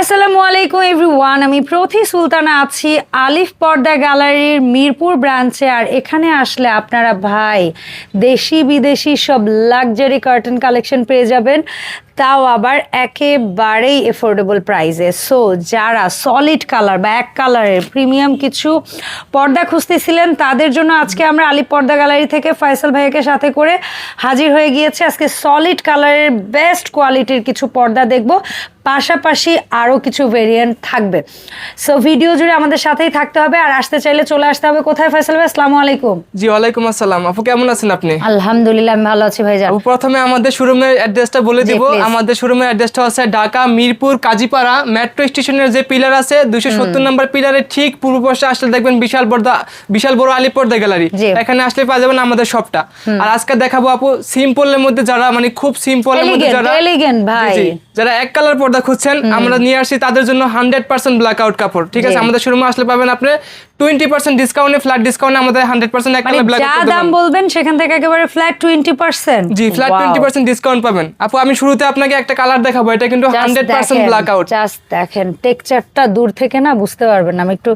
আসসালামু আলাইকুম এভরিওয়ান, আমি প্রথি সুলতানা আছি আলিফ পর্দা গ্যালারির মিরপুর ব্রাঞ্চে। আর এখানে আসলে আপনারা ভাই দেশি বিদেশি সব লাক্সারি কার্টেন কালেকশন পেয়ে যাবেন, তাও আবার একেবারেই এফোর্ডেবল প্রাইসে। সো যারা সলিড কালার বা এক কালারের প্রিমিয়াম কিছু পর্দা খুঁজতেছিলেন তাদের জন্য আজকে আমরা আলিফ পর্দা গ্যালারি থেকে ফয়সাল ভাইয়াকে সাথে করে হাজির হয়ে গিয়েছে। আজকে সলিড কালারের বেস্ট কোয়ালিটির কিছু পর্দা দেখব, পাশাপাশি আরও কিছু ভেরিয়েন্ট থাকবে। সো ভিডিও জুড়ে আমাদের সাথেই থাকতে হবে। আর আসতে চাইলে চলে আসতে হবে কোথায় ফয়সাল ভাই? আসসালামু আলাইকুম। জি ওয়ালাইকুম আসসালাম। আপু কেমন আছেন আপনি? আলহামদুলিল্লাহ আমি ভালো আছি ভাইজান। প্রথমে আমাদের শোরুমের অ্যাড্রেসটা বলে দিব। আমাদের শোরুমের অ্যাড্রেসটা হচ্ছে ঢাকা মিরপুর কাজীপাড়া মেট্রো স্টেশনের যে পিলার আছে 270 নম্বর পিলারের ঠিক পূর্ব পাশে আসলে দেখবেন বিশাল বড় আলিফ পর্দা গ্যালারি। এখানে আসলে পাওয়া যাবেন আমাদের শপটা। আর আজকে দেখাবো আপু সিম্পলের মধ্যে যারা মানে খুব সিম্পলের মধ্যে যারা এক কালার পর্দা খুঁজছেন, আমরা নিয়ে আসি তাদের জন্য 100% ব্ল্যাক আউট কাপড়। ঠিক আছে, আমাদের শোরুমে আসলে পাবেন আপনি 20% ডিসকাউন্টে, ফ্ল্যাট ডিসকাউন্টে আমাদের 100% এক কালার ব্ল্যাক আউট দাম বলবেন সেখান থেকে একেবারে ফ্ল্যাট 20%। জি ফ্ল্যাট 20% ডিসকাউন্ট পাবেন। আপু আমি শুরুতে আপনাকে একটা কালার দেখাবো, এটা কিন্তু 100% ব্ল্যাক আউট। জাস্ট দেখেন টেক্সচারটা দূর থেকে না বুঝতে পারবেন না। আমি একটু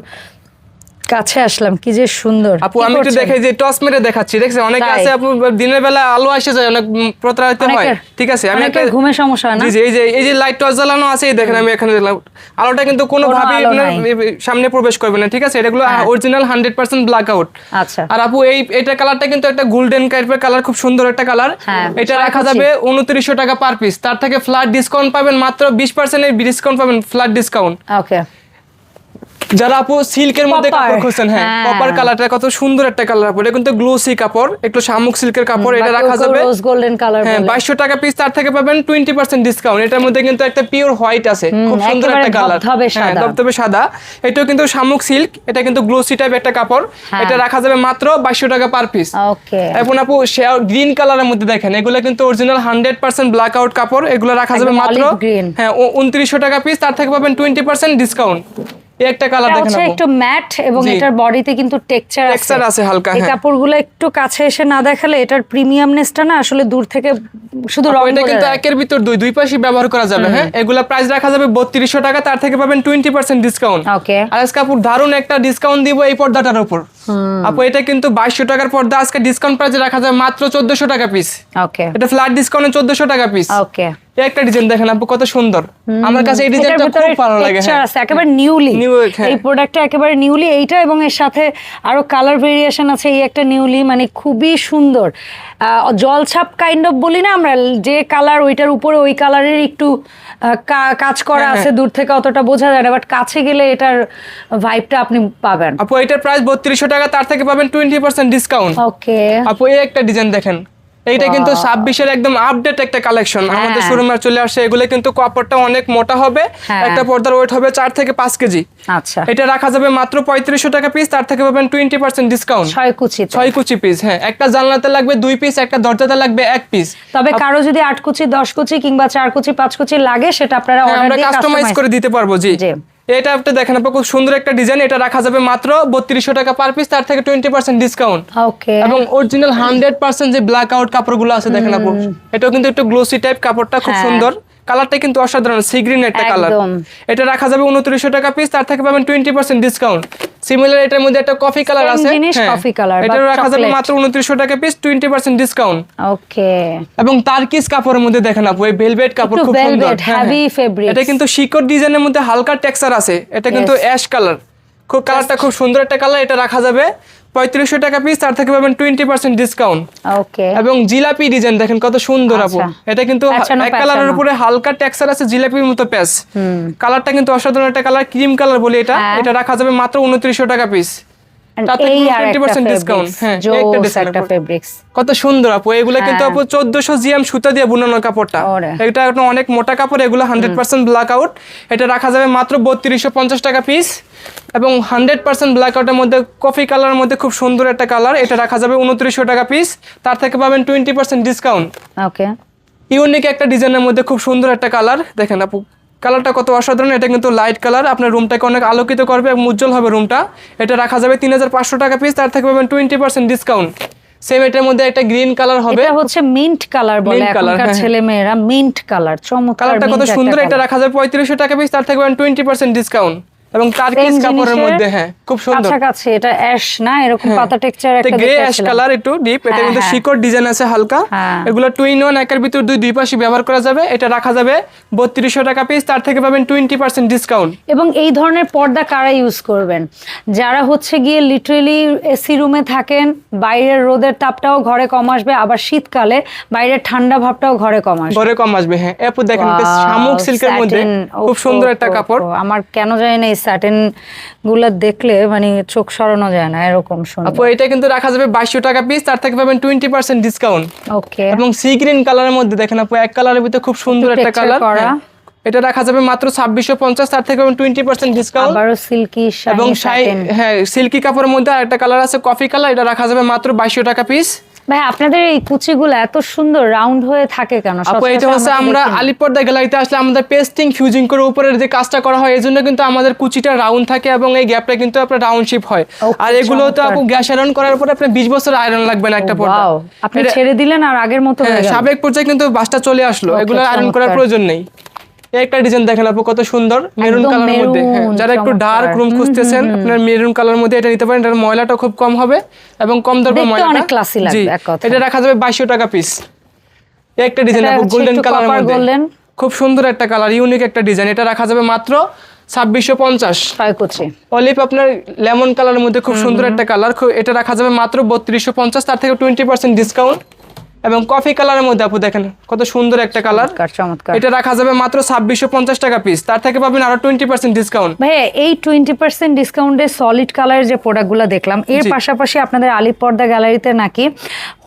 কাছে আসলাম, কি যে সুন্দর। আপু আমি একটু দেখাই যে টস মেরে দেখাচ্ছি, দেখছেন অনেকে আছে আপু দিনের বেলা আলো আসে যায়, অনেক প্রতারিত হয়। ঠিক আছে, আমি একটা ঘুমে সমস্যা হয় না। জি এই যে লাইট টস জ্বালানো আছে, এই দেখেন আমি এখানে আলোটা কিন্তু কোনো ভাবে সামনে প্রবেশ করবে না। ঠিক আছে, এগুলো অরিজিনাল 100% ব্ল্যাক আউট। আচ্ছা। আর আপু এটা কালারটা কিন্তু একটা গোল্ডেন টাইপের কালার, খুব সুন্দর একটা কালার। এটা রাখা যাবে 2900 টাকা পার পিস। তার থেকে ফ্ল্যাট ডিসকাউন্ট পাবেন মাত্র 20% এর ডিসকাউন্ট পাবেন, ফ্ল্যাট ডিসকাউন্ট। ওকে। যারা আপু সিল্কের মধ্যে কাপড় খুঁজছেন, হ্যাঁ কপার কালারটা কত সুন্দর একটা কালার। আপু এটা কিন্তু গ্লোসি কাপড়, একটু শামুক সিল্কের কাপড়। এটা রাখা যাবে রোজ গোল্ডেন কালার, হ্যাঁ 2200 টাকা পিস। তার থেকে পাবেন 20% ডিসকাউন্ট। এটার মধ্যে কিন্তু একটা পিওর হোয়াইট আছে, খুব সুন্দর একটা কালার, হ্যাঁ ধবধবে সাদা। এটাও কিন্তু শামুক সিল্ক, এটা কিন্তু গ্লোসি টাইপ একটা কাপড়। এটা রাখা যাবে মাত্র 2200 টাকা পার পিস। ওকে। এখন আপু গ্রিন কালারের মধ্যে দেখেন, এগুলো কিন্তু অরিজিনাল 100% ব্ল্যাক আউট কাপড়। এগুলো রাখা যাবে মাত্র হ্যাঁ 2900 টাকা পিস। তার থেকে পাবেন 20% ডিসকাউন্ট। একটা কালার দেখেন আপু, একটু ম্যাট এবং এটার বডিতে কিন্তু টেক্সচার আছে হালকা। এই কাপড়গুলো একটু কাছে এসে না দেখালে এটার প্রিমিয়ামনেসটা না আসলে দূর থেকে শুধু রং। এটা কিন্তু একের ভিতর দুই পাশে ব্যবহার করা যাবে। হ্যাঁ এগুলা প্রাইস রাখা যাবে 3200 টাকা। তার থেকে পাবেন 20% ডিসকাউন্ট। ওকে। আর আজকে আপু দারুন একটা ডিসকাউন্ট দিব এই পর্দাটার উপর। আপু এটা কিন্তু 2200 টাকার পর্দা, আজকে ডিসকাউন্ট প্রাইসে রাখা যাবে মাত্র 1400 টাকা পিস। ওকে। এটা ফ্ল্যাট ডিসকাউন্টে 1400 টাকা পিস। ওকে। একটা ডিজাইন দেখেন আপু কত সুন্দর, আমার কাছে এই ডিজাইনটা খুব ভালো লাগে। হ্যাঁ একেবারে নিউলি এই প্রোডাক্টটা, একেবারে নিউলি এইটা, এবং এর সাথে আরো কালার ভেরিয়েশন আছে। এই একটা নিউলি মানে খুবই সুন্দর জলছাপ কাইন্ড অফ বলি না আমরা, যে কালার ওইটার উপরে ওই কালারের একটু কাজ করা আছে, দূর থেকে অতটা বোঝা যায় না, বাট কাছে গেলে এটার ভাইবটা আপনি পাবেন। আপু এটার প্রাইস 3200 টাকা। তার থেকে পাবেন 20% ডিসকাউন্ট। ওকে। আপু এই একটা ডিজাইন দেখেন, এইটা কিন্তু 26-এর একদম আপডেট একটা কালেকশন আমাদের শোরুমে চলে আসছে। এগুলো কিন্তু কাপড়টা অনেক মোটা হবে, একটা পর্দার ওয়েট হবে 4 থেকে 5 কেজি। আচ্ছা। এটা রাখা যাবে মাত্র 3500 টাকা পিস। তার থেকে পাবেন 20% ডিসকাউন্ট। 6 কুচি পিস। হ্যাঁ একটা জানলাতে লাগবে 2 পিস, একটা দরজাতে লাগবে 1 পিস। তবে কারো যদি 8 কুচি 10 কুচি কিংবা 4 কুচি 5 কুচি লাগে সেটা আপনারা অর্ডার দিয়ে কাস্টমাইজ করে দিতে পারবো। জি এটা আপনি দেখেন আপু খুব সুন্দর একটা ডিজাইন। এটা রাখা যাবে মাত্র 3200 টাকা পার পিস। তার থেকে 20% ডিসকাউন্ট। ওকে। এবং অরিজিনাল 100% যে ব্ল্যাক আউট কাপড়গুলো আছে দেখেন আপু, এটাও কিন্তু একটু গ্লোসি টাইপ কাপড়টা, খুব সুন্দর। কালারটা কিন্তু অসাধারণ, সি গ্রিন একটা কালার। এটা রাখা যাবে 2900 টাকা পিস। তার থেকে পাবেন 20% ডিসকাউন্ট। সিমিলার এটার মধ্যে একটা কফি কালার আছে, কফি কালার, এটা রাখা যাবে মাত্র 2900 টাকা পিস, 20% ডিসকাউন্ট। ওকে। এবং টার্কিশ কাপড়ের মধ্যে দেখেন আপু এই ভেলভেট কাপড়, খুব সুন্দর হেভি ফেব্রিক। এটা কিন্তু শিকড় ডিজাইনের মধ্যে হালকা টেক্সচার আছে। এটা কিন্তু অ্যাশ কালার, খুব কালারটা খুব সুন্দর একটা কালার। এটা রাখা যাবে 3500 টাকা পিস। তার থেকে পাবেন 20% ডিসকাউন্ট। ওকে। এবং জিলাপি ডিজাইন দেখেন কত সুন্দর আপু। এটা কিন্তু এক কালারের উপরে হালকা টেক্সচার আছে, জিলাপির মতো প্যাচ। কালারটা কিন্তু অসাধারণ একটা কালার, ক্রিম কালার বলি এটা। এটা রাখা যাবে মাত্র 2900 টাকা পিস। কত সুন্দর আপু এগুলো কিন্তু আপু 1400 জিএম সুতা দিয়ে বুনানো কাপড়টা। এটা অনেক মোটা কাপড়, এগুলো 100% ব্ল্যাক আউট। এটা রাখা যাবে মাত্র 3250 টাকা পিস। এবং 100% ব্ল্যাক আউটের মধ্যে কফি কালারের মধ্যে খুব সুন্দর একটা কালার। এটা রাখা যাবে 2900 টাকা পিস। তার থেকে পাবেন 20% ডিসকাউন্ট। ওকে। ইউনিক একটা ডিজাইনের মধ্যে খুব সুন্দর একটা কালার দেখেন আপু, কালারটা কত অসাধারণ। এটা কিন্তু লাইট কালার, আপনার রুমটাকে অনেক আলোকিত করবে এবং উজ্জ্বল হবে রুমটা। এটা রাখা যাবে 3500 টাকা পিস। তার থেকে পাবেন 20% ডিসকাউন্ট। সেম এটার মধ্যে একটা গ্রিন কালার হবে, এটা হচ্ছে মিন্ট কালার বলে Mint color, এখনকার হ্যাঁ। ছেলে মেয়েরা, মিন্ট কালার, চমৎকার কালারটা কত mint একটা সুন্দর, এটা colour। রাখা যাবে 3500 টাকা পিস, তার থেকে 20% ডিসকাউন্ট এবং টার্কিশ Same কাপড়ের জিনিসের মধ্যে, হ্যাঁ খুব সুন্দর। কাছাকাছি এটা অ্যাশ না, এরকম পাতা টেক্সচার এটা একটা গ্রে অ্যাশ দেখেছিলাম। কালার, একটু ডিপ, এটা হ্যাঁ, কিন্তু হ্যাঁ। শিকড় ডিজাইন আছে হালকা। হ্যাঁ। এগুলো 2-in-1, একের ভিতর দুই পাশে ব্যবহার করা যাবে। এটা রাখা যাবে 3200 টাকা পিস, তার থেকে পাবেন 20% ডিসকাউন্ট। এবং এই ধরনের পর্দা কারা ইউজ করবেন? যারা হচ্ছে গিয়ে লিটারেলি এসি রুমে থাকেন, বাইরের রোদের তাপটাও ঘরে কম আসবে, আবার শীতকালে বাইরের ঠান্ডা ভাবটাও ঘরে কম আসবে। ঘরে কম আসবে, হ্যাঁ। আপু দেখেন Wow, শামুক সিল্কের মধ্যে satin, খুব সুন্দর একটা কাপড়। আমার কেন জানি না এই স্যাটিন গুলা দেখলে মানে চোখ সরানো যায় না, এরকম সুন্দর। আপু এটা কিন্তু রাখা যাবে 2200 টাকা পিস, তার থেকে পাবেন 20% ডিসকাউন্ট। ওকে, এবং সি গ্রিন কালারের মধ্যে দেখেন আপু, এক কালারের ভিতরে খুব সুন্দর একটু একটা texture কালার। করা। এটা রাখা যাবে মাত্র 2650, তার থেকে পাবেন 20% ডিসকাউন্ট। আবারও সিল্কি এবং শাইনি স্যাটিন। হ্যাঁ সিল্কি কাপড়ের মধ্যে আরেকটা কালার আছে কফি কালার, এটা রাখা যাবে মাত্র 2200 টাকা পিস। ভাই আপনাদের এই কুচিগুলো এত সুন্দর রাউন্ড হয়ে থাকে কেন? আপু এটা হচ্ছে আমরা আলিপর্দা গ্যালারিতে আসলে আমাদের পেস্টিং ফিউজিং করে উপরের যে কাজটা করা হয়, এই জন্য কিন্তু আমাদের কুচিটা রাউন্ড থাকে এবং এই গ্যাপটা কিন্তু আপনার রাউন্ড শেপ হয়। Okay, আর এগুলো তো চমৎকার। আপু গ্যাস আয়রন করার পরে আপনার 20 বছর আয়রন লাগবে না একটা পর্দা। ওয়াও, আপনি এটা- ছেড়ে দিলেন আর আগের মতো হয়ে হ্যাঁ, গেল। সাবেক পর্যায়ে কিন্তু বাসটা চলে আসলো, Okay, এগুলো আয়রন করার চমৎকার। প্রয়োজন নেই। এই একটা ডিজাইন দেখেন আপু কত সুন্দর, মেরুন একদম কালারের মধ্যে। হ্যাঁ, maroon, যারা একটু চমৎকার। ডার্ক রুম খুঁজতেছেন, আপনার মেরুন কালারের মধ্যে এটা নিতে পারেন। এটার ময়লাটা খুব কম হবে এবং কম ধরবে দেখতে ময়লাটা। অনেক classy লাগবে, জি, এক কথায়। এটা রাখা যাবে 2200 টাকা পিস। এই একটা ডিজাইন এটা আপু হচ্ছে গোল্ডেন একটু কালারের copper মধ্যে, golden। খুব সুন্দর একটা কালার, ইউনিক একটা ডিজাইন। এটা রাখা যাবে মাত্র 2650। ছয় কুচি। অলিভ আপনার লেমন কালারের মধ্যে খুব সুন্দর একটা কালার, এটা রাখা যাবে মাত্র 3250, তার থেকে 20% ডিসকাউন্ট। এবং কফি কালারের মধ্যে আপু দেখেন কত সুন্দর একটা কালার, চমৎকার, চমৎকার। এটা রাখা যাবে মাত্র 2650 টাকা পিস, তার থেকে পাবেন আরো 20% ডিসকাউন্ট। ভাইয়া এই 20% ডিসকাউন্টে সলিড কালারের যে প্রোডাক্টগুলো দেখলাম, এর জি। পাশাপাশি আপনাদের আলিপ পর্দা গ্যালারিতে নাকি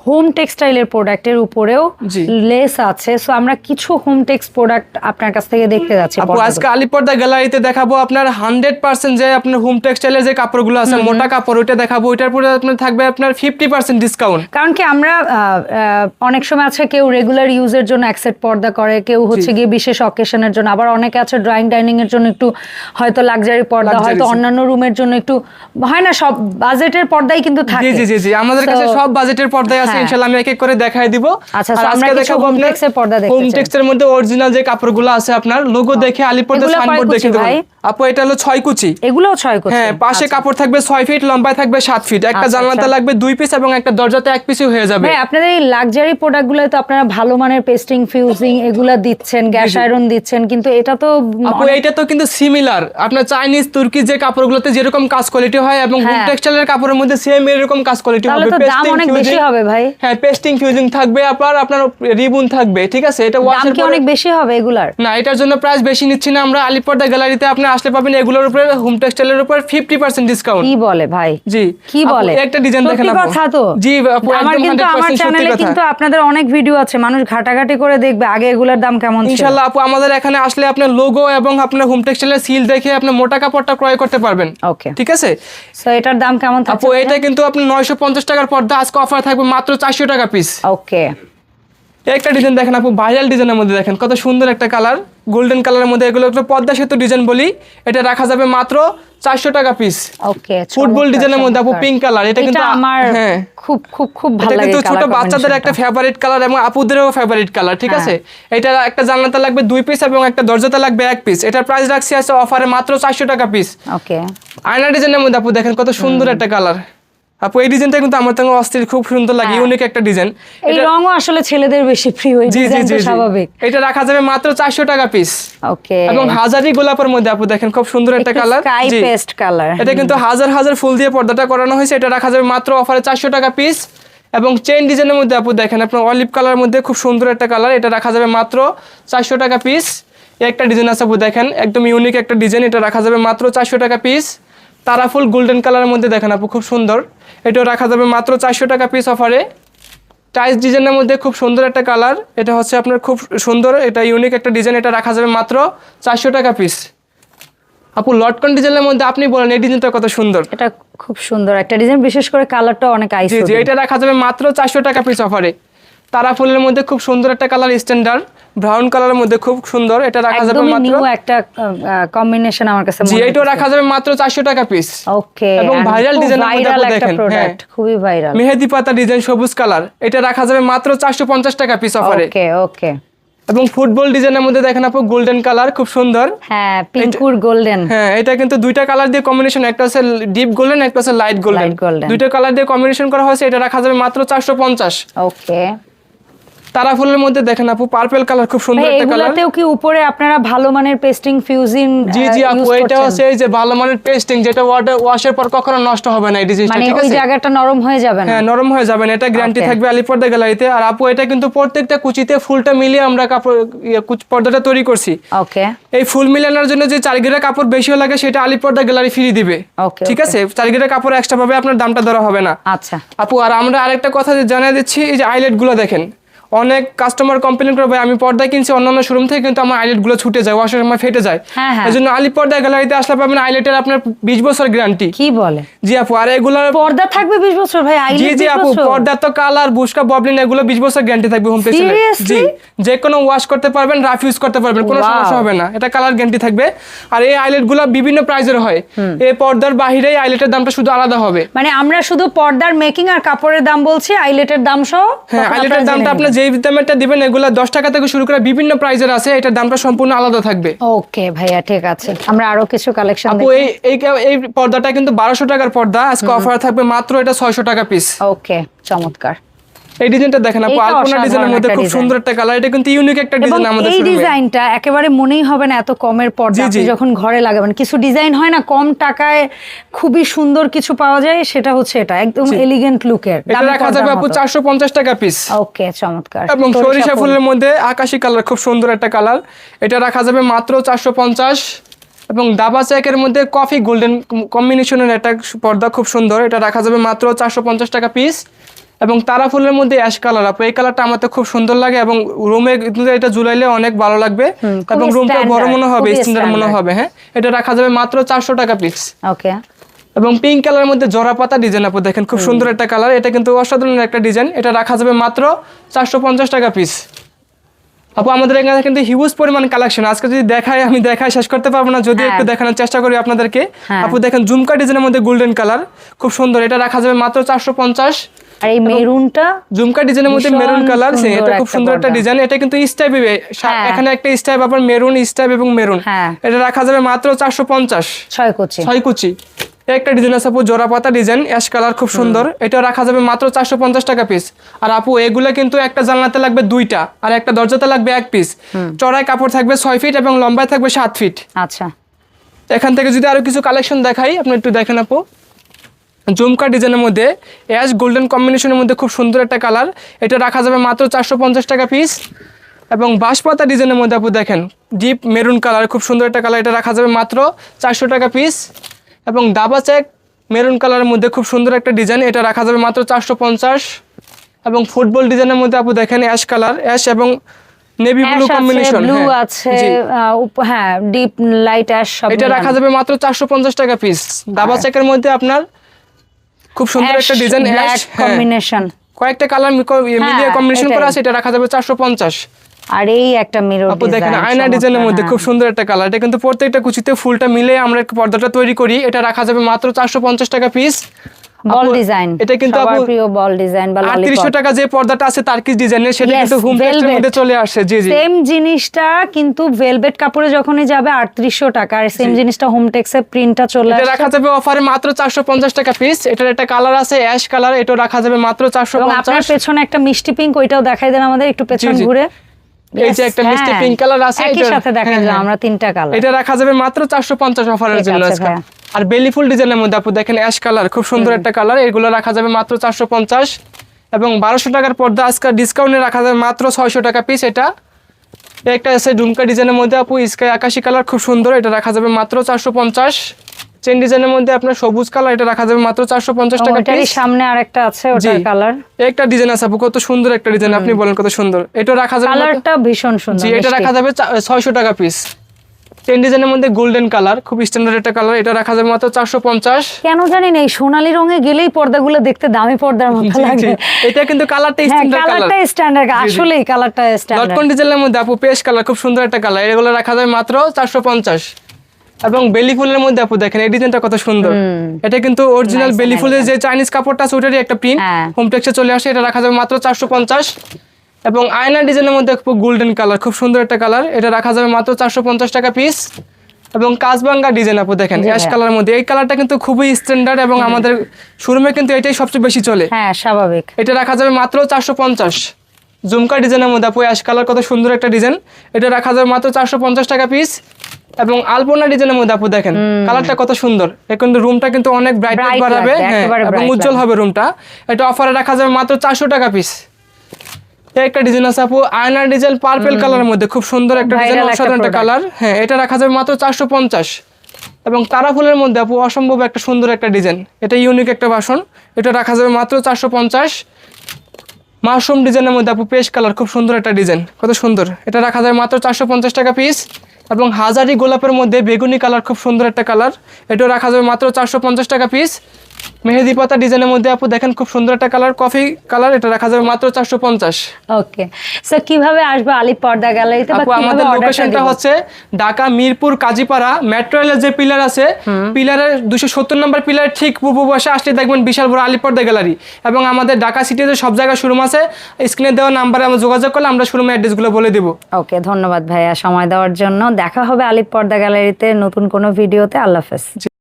হোম টেক্সটাইলের প্রোডাক্টের উপরেও জি। লেস আছে। সো আমরা কিছু হোম টেক্স প্রোডাক্ট আপনার কাছ থেকে দেখতে যাচ্ছি। আপু আজকে আলিপর্দা গ্যালারিতে দেখাবো আপনার 100% যে আপনার হোম টেক্সটাইলের যে কাপড়গুলো আছে, মোটা কাপড়, ওইটা দেখাবো। ওইটার পরে আপনার থাকবে আপনার 50% ডিসকাউন্ট। কারণ কি আমরা অনেক সময় আছে কেউ রেগুলার ইউজের জন্য একসেট পর্দা করে, কেউ হচ্ছে গিয়ে বিশেষ অকেশনের জন্য, আবার অনেকে আছে ড্রয়িং ডাইনিং এর জন্য একটু হয়তো লাক্সারি পর্দা, Luxury, হয়তো জি। অন্যান্য রুমের জন্য একটু হয় না, সব বাজেটের পর্দাই কিন্তু জি থাকে। জি জি জি, আমাদের So, কাছে সব বাজেটের পর্দায় আছে, হ্যাঁ। ইনশাআল্লাহ আমি এক এক করে দেখাই দিব। আচ্ছা, আর so আমরা আজকে কিছু দেখাবো home আপনার text এর পর্দা দেখতে হোম চাই। টেক্সটের মধ্যে অরিজিনাল যে কাপড়গুলো আছে, আপনার লোগো দেখে আলিপর্দা এগুলো কয় সাইনবোর্ড কুচি দেখে দেবেন। ভাই? আপু এটা হলো 6 কুচি। এগুলোও 6 কুচি। হ্যাঁ, পাশে আচ্ছা। কাপড় থাকবে 6 ফিট, লম্বায় থাকবে 7 ফিট। একটা আচ্ছা, জানলাতে আচ্ছা। লাগবে 2 পিস এবং একটা দরজাতে 1 পিসই হয়ে যাবে। ভাই আপনাদের এই লাক্সারি প্রোডাক্টগুলো তো আপনারা ভালো মানের পেস্টিং ফিউজিং এগুলা দিচ্ছেন, গ্যাস আয়রন দিচ্ছেন, কিন্তু এটা তো আপু এইটা তো কিন্তু সিমিলার আপনার চাইনিজ তুর্কি যে কাপড়গুলোতে যেরকম কাজ কোয়ালিটি হয় এবং হোম হ্যাঁ। টেক্সটাইলের কাপড়ের মধ্যে সেম এরকম কাজ কোয়ালিটি তাহলে হবে। তো দাম অনেক বেশি হবে ভাই। হ্যাঁ, পেস্টিং ফিউজিং থাকবে, আপনার রিবন থাকবে, ঠিক আছে। এটা দাম ওয়াশের কি পরে অনেক বেশি হবে এগুলার? না, এটার জন্য প্রাইস বেশি নিচ্ছি না আমরা। আলিপর্দা গ্যালারিতে আপনি আসলে পাবেন এগুলোর উপরে হোম টেক্সটাইলের উপর 50% ডিসকাউন্ট। কি বলে ভাই? জি, কি আপু, বলে? একটা ডিজাইন দেখেন সত্যি আপু। কথা তো। জি আপু, আমার একদম কিন্তু আমার 100% সত্যি চ্যানেলে কথা। কিন্তু আপনাদের অনেক ভিডিও আছে, মানুষ ঘাটাঘাটি করে দেখবে আগে এগুলার দাম কেমন ছিল। ইনশাআল্লাহ আপু, আমাদের এখানে আসলে আপনার লোগো এবং আপনার হোম টেক্সটাইলের সিল দেখে আপনি মোটা কাপড়টা ক্রয় করতে পারবেন। ওকে, ঠিক আছে সো এটার দাম কেমন আপু, থাকছে? এটা কিন্তু আপনি 950 টাকার পর্দা, আজকে অফার থাকবে মাত্র 400 টাকা পিস। ওকে, একটা ডিজাইন দেখেন আপু, ভাইরাল ডিজাইনের মধ্যে দেখেন কত সুন্দর একটা কালার, গোল্ডেন কালারের মধ্যে। এগুলো একটু পদ্মা সেতু ডিজাইন বলি। এটা রাখা যাবে মাত্র 400 টাকা পিস। ওকে, ফুটবল ডিজাইনের মধ্যে আপু, পিঙ্ক কালার। এটা কিন্তু আমার হ্যাঁ, খুব খুব খুব ভালো এটা লাগে। কিন্তু ছোট color বাচ্চাদের combination একটা টা। ফেভারিট কালার এবং আপুদেরও ফেভারিট কালার, ঠিক আছে। এটা একটা জানলাতে লাগবে 2 পিস এবং একটা দরজাতে লাগবে 1 পিস। এটার প্রাইস রাখছি আছে অফারে মাত্র 400 টাকা পিস। ওকে, আয়না ডিজাইনের মধ্যে আপু দেখেন কত সুন্দর একটা কালার। আপু এই ডিজাইনটা কিন্তু আমার তো অস্থির, খুব সুন্দর লাগে, ইউনিক একটা ডিজাইন। এই রঙও আসলে ছেলেদের বেশি প্রিয়, এই জি জি ডিজাইন জি তো জি। স্বাভাবিক। এটা রাখা যাবে মাত্র 400 টাকা পিস। ওকে, এবং হাজারি গোলাপের মধ্যে আপু দেখেন খুব সুন্দর একটা কালার, স্কাই পেস্ট কালার। এটা কিন্তু হাজার হাজার ফুল দিয়ে পর্দাটা করানো হয়েছে। এটা রাখা যাবে মাত্র অফারে 400 টাকা পিস। এবং চেইন ডিজাইনের মধ্যে আপু দেখেন আপনার অলিভ কালার মধ্যে খুব সুন্দর একটা কালার, এটা রাখা যাবে মাত্র 400 টাকা পিস। একটা ডিজাইন আছে আপু দেখেন, একদম ইউনিক একটা ডিজাইন, এটা রাখা যাবে মাত্র 400 টাকা পিস। তারাফুল গোল্ডেন কালারের মধ্যে দেখেন আপু খুব সুন্দর, এটাও রাখা যাবে মাত্র 400 টাকা পিস অফারে। টাইস ডিজাইনের মধ্যে খুব সুন্দর একটা কালার, এটা হচ্ছে আপনার খুব সুন্দর, এটা ইউনিক একটা ডিজাইন, এটা রাখা যাবে মাত্র 400 টাকা পিস। আপু লটকন ডিজাইনের মধ্যে আপনি বলেন এই ডিজাইনটা কত সুন্দর। এটা খুব সুন্দর একটা ডিজাইন, বিশেষ করে কালারটা অনেক জি আইসো। জি, এটা রাখা যাবে মাত্র 400 টাকা পিস অফারে। তারা ফুলের মধ্যে খুব সুন্দর একটা কালার, স্ট্যান্ডার্ড ব্রাউন কালারের মধ্যে খুব সুন্দর, এটা রাখা যাবে একদমই মাত্র নিউ একটা কম্বিনেশন আমার কাছে জি, মনে এটা রাখা যাবে মাত্র 400 টাকা পিস। ওকে, এবং ভাইরাল ডিজাইনের মধ্যে ভাইরাল আপনি একটা দেখেন, প্রোডাক্ট, খুবই ভাইরাল। মেহেদি পাতা ডিজাইন সবুজ কালার, এটা রাখা যাবে মাত্র 450 টাকা পিস অফারে। ওকে ওকে। এবং ফুটবল ডিজাইনের মধ্যে দেখেন আপু গোল্ডেন কালার খুব সুন্দর। হ্যাঁ, পিঙ্কুর গোল্ডেন। হ্যাঁ, এটা কিন্তু দুইটা কালার দিয়ে কম্বিনেশন, একটা হচ্ছে ডিপ গোল্ডেন, একটা হচ্ছে লাইট গোল্ডেন, দুইটা কালার দিয়ে কম্বিনেশন করা হয়েছে। এটা রাখা যাবে মাত্র 450। ওকে। তারা ফুলের মধ্যে দেখেন আপু পার্পল কালার খুব সুন্দর একটা কালার। এগুলাতেও কি উপরে আপনারা ভালো মানের পেস্টিং ফিউজিং? জি জি আপু, এটা হচ্ছে এই যে ভালো মানের পেস্টিং, যেটা ওয়াশের পর কখনো নষ্ট হবে না এই ডিজাইনটা, মানে ঠিক ওই আছে? জায়গাটা নরম হয়ে যাবে না? হ্যাঁ, নরম হয়ে যাবে না, এটা গ্যারান্টি থাকবে আলী পর্দা গ্যালারিতে। আর আপু এটা কিন্তু প্রত্যেকটা কুচিতে ফুলটা মিলিয়ে আমরা কাপড় পর্দাটা তৈরি করছি। ওকে। এই ফুল মিলানোর জন্য যে 4 গিরা কাপড় বেশি লাগে সেটা আলী পর্দা গ্যালারি ফ্রি দিবে, ঠিক আছে? 4 গিরা কাপড় এক্সট্রা ভাবে আপনার দামটা ধরা হবে না। আচ্ছা আপু, আর আমরা আরেকটা কথা জানিয়ে দিচ্ছি, এই যে আইলেট গুলো দেখেন, অনেক কাস্টমার কমপ্লেন করে ভাই আমি পর্দা কিনছি অন্যান্য শোরুম থেকে, কিন্তু আমার আইলেট গুলো ছুটে যায়, ওয়াশের সময় ফেটে যায়। এই জন্য আলী পর্দা গ্যালারিতে আসলে পাবেন আইলেটের আপনার 20 বছর গ্যারান্টি। কি বলে? জি আপু, আর এগুলোর পর্দা থাকবে 20 বছর ভাই? আইলেট 20 বছর? জি জি আপু, পর্দা তো কালার বুশকা ববলিন এগুলো 20 বছর গ্যারান্টি থাকবে হোম টেক্সটাইলে। জি, যে কোনো ওয়াশ করতে পারবেন, রাফ ইউজ করতে পারবেন, কোনো সমস্যা হবে না, এটা কালার গ্যারান্টি থাকবে। আর এই আইলেট গুলো বিভিন্ন প্রাইজের হয়, এই পর্দার বাইরে আইলেটের দামটা শুধু আলাদা হবে। মানে আমরা শুধু পর্দার মেকিং আর কাপড়ের দাম বলছি, আইলেটের দাম সহ? হ্যাঁ, আইলেটের দামটা আপনি যেই দামেরটা দিবেন এগুলা 10 টাকা থেকে শুরু করে বিভিন্ন প্রাইজের আছে, এটার দামটা সম্পূর্ণ আলাদা থাকবে। ওকে ভাইয়া, ঠিক আছে। আমরা আরো কিছু কালেকশন আপু, এই পর্দাটা কিন্তু 1200 টাকার পর্দা, আজকে অফার থাকবে মাত্র এটা 600 টাকা পিস। ওকে, চমৎকার। এই ডিজাইনটা দেখেন আপু, আলপনা ডিজাইনের মধ্যে খুব সুন্দর একটা কালার, এটা কিন্তু ইউনিক একটা ডিজাইন আমাদের শোরুমে। এই শোরুমে ডিজাইনটা একেবারে মনেই হবে না এত কমের পর্দা আপনি যখন ঘরে লাগাবেন। কিছু ডিজাইন হয় না কম টাকায় খুবই সুন্দর কিছু পাওয়া যায়, সেটা হচ্ছে এটা একদম এলিগেন্ট লুকের। এটা রাখা যাবে আপু 450 টাকা পিস। ওকে, চমৎকার। এবং সরিষা ফুলের মধ্যে আকাশী কালার খুব সুন্দর একটা কালার, এটা রাখা যাবে মাত্র 450। এবং দাবা চেকের মধ্যে কফি গোল্ডেন কম্বিনেশনের একটা পর্দা খুব সুন্দর, এটা রাখা যাবে মাত্র 450 টাকা পিস। এবং তারা ফুলের মধ্যে অ্যাশ কালার, আপু এই কালারটা আমার তো খুব সুন্দর লাগে, এবং রুমে এটা ঝুলাইলে অনেক ভালো লাগবে, এবং রুমটা বড় মনে হবে, স্ট্যান্ডার্ড মনে হবে। হ্যাঁ, এটা রাখা যাবে মাত্র 400 টাকা পিস। ওকে। এবং পিঙ্ক কালারের মধ্যে জরা পাতা ডিজাইন, আপু দেখেন খুব সুন্দর একটা কালার, এটা কিন্তু অসাধারণ একটা ডিজাইন, এটা রাখা যাবে মাত্র 450 টাকা পিস। আপু, আমাদের এখানে কিন্তু হিউজ পরিমাণ কালেকশন, আজকে যদি আমি দেখাই শেষ করতে পারবো না, যদি একটু দেখানোর চেষ্টা করি আপনাদেরকে। আপু দেখেন ঝুমকা ডিজাইনের মধ্যে গোল্ডেন কালার খুব সুন্দর, এটা রাখা যাবে মাত্র 450। আর এই মেরুনটা ঝুমকা ডিজাইনের মধ্যে মেরুন কালার, এটা খুব সুন্দর একটা ডিজাইন, এটা কিন্তু স্টাইপ, এখানে একটা স্টাইপ, আবার মেরুন স্টাইপ এবং মেরুন, এটা রাখা যাবে মাত্র 450। 6 কুচি একটা ডিজাইন আছে আপু, জোড়া পাতা ডিজাইন অ্যাশ কালার খুব সুন্দর, এটা রাখা যাবে মাত্র 450 টাকা পিস। আর আপু এগুলা কিন্তু একটা জানলাতে লাগবে 2টা, আর একটা দরজাতে লাগবে 1 পিস। চড়াই কাপড় থাকবে 6 ফিট এবং লম্বায় থাকবে 7 ফিট। আচ্ছা, এখান থেকে যদি আরো কিছু কালেকশন দেখাই, আপনি একটু দেখেন আপু, ঝুমকা ডিজাইনের মধ্যে অ্যাশ গোল্ডেন কম্বিনেশনের মধ্যে খুব সুন্দর একটা কালার, এটা রাখা যাবে মাত্র 450 টাকা পিস। এবং বাঁশপাতা ডিজাইনের মধ্যে আপু দেখেন ডিপ মেরুন কালার খুব সুন্দর একটা কালার, এটা রাখা যাবে মাত্র 400 টাকা পিস। এবং দাবা চেক মেরুন কালারের মধ্যে খুব সুন্দর একটা ডিজাইন, এটা রাখা যাবে মাত্র 450। এবং ফুটবল ডিজাইনের মধ্যে আপু দেখেন অ্যাশ কালার, অ্যাশ এবং নেভি ব্লু কম্বিনেশন, ব্লু আছে, হ্যাঁ ডিপ লাইট অ্যাশ, সব এটা রাখা যাবে মাত্র 450 টাকা পিস। দাবা চেকের মধ্যে আপনার খুব সুন্দর একটা ডিজাইন অ্যাশ কম্বিনেশন, কয়েকটা কালার মিলিয়ে কম্বিনেশন করা আছে, এটা রাখা যাবে 450। আর এই একটা মিরর আপু দেখেন আয়না ডিজাইনের মধ্যে খুব সুন্দর একটা কালার, এটা কিন্তু প্রত্যেকটা কুচিতে ফুলটা মিলে আমরা পর্দাটা তৈরি করি, এটা রাখা যাবে মাত্র 450 টাকা পিস। বল ডিজাইন, এটা কিন্তু আপু প্রিয় বল ডিজাইন বা ললিপপ, 3800 টাকা যে পর্দাটা আছে তার্কিশ ডিজাইনের, সেটা কিন্তু হোম টেক্সটের মধ্যে চলে আসে। জি জি, সেম জিনিসটা কিন্তু ভেলভেট কাপড়ে যখনই যাবে 3800 টাকা, আর সেম জিনিসটা হোম টেক্সে প্রিন্টটা চলে আসে, এটা রাখা যাবে অফারে মাত্র 450 টাকা পিস। এটার একটা কালার আছে অ্যাশ কালার, এটা রাখা যাবে মাত্র 450। আপনার পেছনে একটা মিষ্টি পিঙ্ক, ওইটাও দেখাই দেন আমাদের একটু পেছন ঘুরে। এই যে একটা মিষ্টি পিঙ্ক কালার আছে, একই সাথে দেখাই দিলাম আমরা 3টা কালার, এটা রাখা যাবে মাত্র 450 অফারের জন্য আজকে। আর বেলি ফুল ডিজাইনের মধ্যে আপু দেখেন অ্যাশ কালার খুব সুন্দর একটা কালার, এগুলো রাখা যাবে মাত্র 450। এবং 1200 টাকার পর্দা আজকে ডিসকাউন্টে রাখা যাবে মাত্র 600 টাকা পিস। এটা একটা আছে ঝুমকা ডিজাইনের মধ্যে আপু স্কাই আকাশী কালার খুব সুন্দর, এটা রাখা যাবে মাত্র 450। চেন ডিজাইনের মধ্যে আপনার সবুজ কালার, এটা রাখা যাবে মাত্র 450 টাকা পিস। সামনে আরেকটা আছে ওটার কালার, একটা ডিজাইন আছে আপু, কত সুন্দর একটা ডিজাইন, আপনি বলেন কত সুন্দর, এটা রাখা যাবে কালারটা ভীষণ সুন্দর। জি, এটা রাখা যাবে 600 টাকা পিস। চেন ডিজাইনের মধ্যে গোল্ডেন কালার, খুব স্ট্যান্ডার্ড একটা কালার। এটা রাখা যাবে মাত্র 450। কেন জানি না এই সোনালী রঙে গেলেই পর্দাগুলো দেখতে দামি পর্দার মতো লাগে। এটা কিন্তু কালারটা স্ট্যান্ডার্ড কালার, কালারটা স্ট্যান্ডার্ড, আসলেই কালারটা স্ট্যান্ডার্ড। লটকন ডিজাইনের মধ্যে আপু পেস্ট কালার, খুব সুন্দর একটা কালার। এগুলো রাখা যাবে মাত্র 450। এবং বেলি ফুলের মধ্যে আপু দেখেন এই ডিজাইনটা কত সুন্দর। এটা কিন্তু অরিজিনাল বেলি ফুলের যে চাইনিজ কাপড়টা আছে ওটারই একটা প্রিন্ট, হোম টেক্সে চলে আসে। এটা রাখা যাবে মাত্র 450। এবং আয়না ডিজাইনের মধ্যে গোল্ডেন কালার, খুব সুন্দর একটা কালার। এটা রাখা যাবে মাত্র 450 টাকা পিস। এবং কাজবাঙ্গা ডিজাইন আপু দেখেন অ্যাশ কালারের মধ্যে, এই কালারটা কিন্তু খুবই স্ট্যান্ডার্ড এবং আমাদের শোরুমে কিন্তু এটাই সবচেয়ে বেশি চলে। হ্যাঁ স্বাভাবিক। এটা রাখা যাবে মাত্র 450। ঝুমকা ডিজাইনের মধ্যে আপু অ্যাশ কালার, কত সুন্দর একটা ডিজাইন। এটা রাখা যাবে মাত্র 450 টাকা পিস। এবং আলপনা ডিজাইনের মধ্যে আপু দেখেন কালারটা কত সুন্দর। এখন রুমটা কিন্তু অনেক ব্রাইটনেস বাড়াবে, হ্যাঁ, এবং উজ্জ্বল হবে রুমটা। এটা অফারে রাখা যাবে মাত্র 400 টাকা পিস। একটা ডিজাইন আছে আপু আয়নার ডিজাইন পার্পল কালারের মধ্যে, খুব সুন্দর একটা ডিজাইন, অসাধারণ একটা কালার। হ্যাঁ, এটা রাখা যাবে মাত্র 450। এবং তারা ফুলের মধ্যে আপু অসম্ভব একটা সুন্দর একটা ডিজাইন, এটা ইউনিক একটা ভাষণ। এটা রাখা যাবে মাত্র 450। মাশরুম ডিজাইনের মধ্যে আপু পেস্ট কালার, খুব সুন্দর একটা ডিজাইন, কত সুন্দর। এটা রাখা যাবে মাত্র 450 টাকা পিস। এবং হাজারি গোলাপের মধ্যে বেগুনি কালার, খুব সুন্দর একটা কালার। এটা রাখা যাবে মাত্র 450 টাকা পিস। মেহেদি পাতা ডিজাইনের মধ্যে আপু দেখেন খুব সুন্দর একটা কালার, কফি কালার। এটা রাখা যাবে মাত্র 450। ওকে, সো কিভাবে আসবে আলিফ পর্দা গ্যালারিতে? আপু আমাদের লোকেশনটা হচ্ছে ঢাকা মিরপুর কাজীপাড়া মেট্রো রেলের যে পিলার আছে, পিলারের 270 নম্বর পিলার ঠিক পূর্ব পাশে আসলে দেখবেন বিশাল বড় আলিফ পর্দা গ্যালারি। এবং আমাদের ঢাকা সিটিতে সব জায়গায় শোরুম আছে। স্ক্রিনে দেওয়া নাম্বারে আমরা যোগাযোগ করলে আমরা শোরুমের অ্যাড্রেসগুলো বলে দেবো। ওকে, ধন্যবাদ ভাইয়া সময় দেওয়ার জন্য। দেখা হবে আলিফ পর্দা গ্যালারিতে নতুন কোনো ভিডিওতে। আল্লাহ হাফেজ।